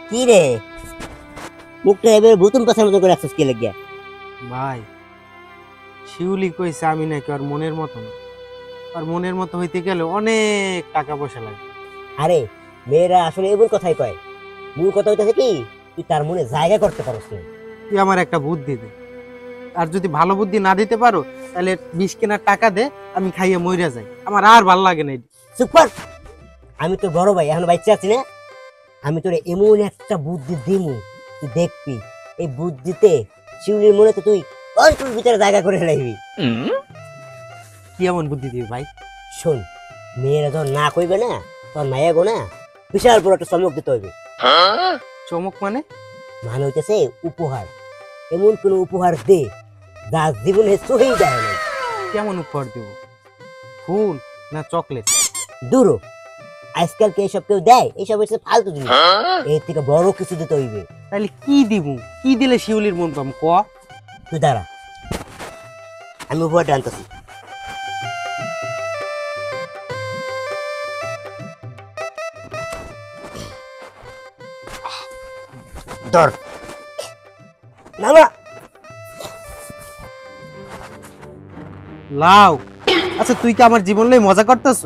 কি রে মুখটা এবার ভূতুম কথার মতো করে রাখছিস কি লাগিয়া? ভাই শিউলি কইছে আমি নাকি আর মনের মতো না, আর মনের মতো হইতে গেলে অনেক টাকা পয়সা লাগে। আরে মেয়েরা আসলে এমন কথাই কয়, মূল কথা হইতেছে কি তুই তার মনে জায়গা করতে পারছ না। তুই আমার একটা বুদ্ধি দে, আর যদি ভালো বুদ্ধি না দিতে পারো তাহলে 20 কেনার টাকা দে, আমি খাইয়ে মইরা যাই, আমার আর ভাল লাগে না। চুপ কর, আমি তোর বড় ভাই, এখন বাচ্চা আছি না? আমি তোর এমন একটা বুদ্ধি দিমু তুই দেখবি, এই বুদ্ধিতে শিউলির মনে তো তুই অল্পের ভিতরে জায়গা করে রাখবি। কি এমন বুদ্ধি দিবি ভাই? শোন, মেয়েরা যখন না কইবে না তখন মায়া গো না বিশাল বড় একটা চমক দিতে হইবে। চমক মানে? মানে হইতেছে উপহার, এমন কোন উপহার দে যা জীবনে সহি যায় না। কেমন উপহার দেব? ফুল না চকলেট? দূরো, আজকালকে এইসব কেউ দেয়? এইসব হচ্ছে ফালতু জিনিস, এর থেকে বড় কিছু দিতে হইবে। তাহলে কি দিব? কি দিলে শিউলির মন পাম ক? তুই দাঁড়া, আমি উপহারটা আনতেছি। ধর নামা। লাউ? আচ্ছা তুই কি আমার জীবন লই মজা করতেছ?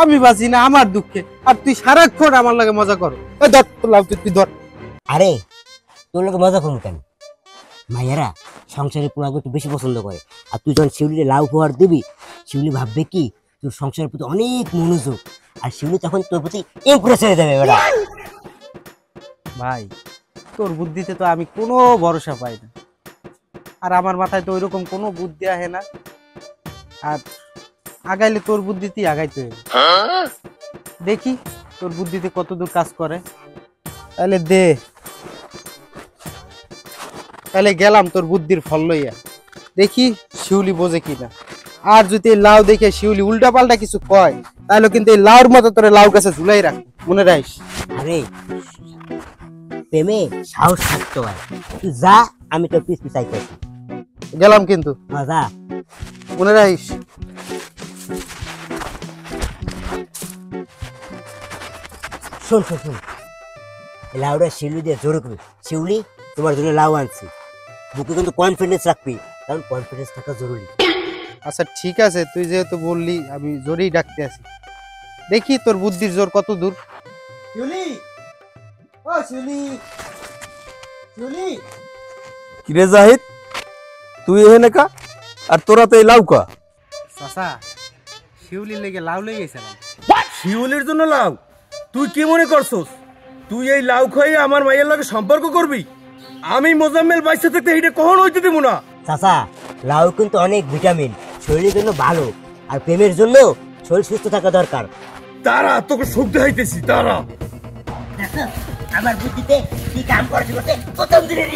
আমি বাঁচি না আমার দুঃখে, আর তুই সারাক্ষণ আমার লাগে মজা করো। ধর তো লাউ, তুই ধর। আরে তোর লোকে মজা করবো কেন? মাইয়ারা সংসারের পোড়াকে একটু বেশি পছন্দ করে, আর তুই যখন শিউলিকে লাউ উপহার দিবি শিউলি ভাববে কি তোর সংসারের প্রতি অনেক মনোযোগ, আর শিউলি তখন তোর প্রতি ইমপ্রেস হয়ে যাবে। বেটা ভাই তোর বুদ্ধিতে তো আমি কোনো ভরসা পাই না, আর আমার মাথায় তো ওইরকম কোনো বুদ্ধি আহে না, আর আগাইলে তোর বুদ্ধিতেই আগাইতে হবে। দেখি তোর বুদ্ধিতে কতদূর কাজ করে। তাহলে দে, তাহলে গেলাম তোর বুদ্ধির ফল লইয়া, দেখি শিউলি বোঝে কিনা। আর যদি এই লাউ দেখে শিউলি উল্টা পাল্টা কিছু কয় তাহলে কিন্তু এই লাউর মতো তোর লাউ গাছে ঝুলাই রাখ, মনে রাখিস। আরে প্রেমে সাহস থাকতে হয়, তুই যা, আমি তোর পিছ পিছাই করছি। গেলাম কিন্তু, যা, মনে রাখিস। শোন শোন শোন, লাউটা শিউলি দিয়ে জোরে করবি, শিউলি তোমার জন্য লাউ আনছি। বুকে কিন্তু কনফিডেন্স রাখবি, কারণ কনফিডেন্স থাকা জরুরি। আচ্ছা ঠিক আছে, তুই যেহেতু বললি আমি জোরেই ডাকতে আছি, দেখি তোর বুদ্ধির জোর কত দূর। শিউলি, ও শিউলি, শিউলি। কিরে জাহিদ, তুই এখানে কা আর তোরা তো এই লাউ কা? চাচা শিউলির লেগে লাউ লই গেছিলাম। শিউলির জন্য লাউ? তুই কি মনে করছস তুই এই লাউ খাইয়ে আমার মাইয়ের লগে সম্পর্ক করবি? আমি মোজাম্মেল বাইসে থাকতে এইটা কখন হইতে দিব না। চাচা লাউ কিন্তু অনেক ভিটামিন, শরীরের জন্য ভালো, আর প্রেমের জন্য শরীর সুস্থ থাকা দরকার। তারা তোকে সুখ দেখাইতেছি, তারা আমার বুদ্ধিতে কি কাম করছে প্রথম দিনের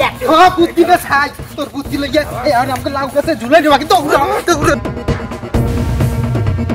বুদ্ধিটা ছাই, তোর বুদ্ধি লেগে আমাকে লাউ গাছে ঝুলাই দেওয়া কিন্তু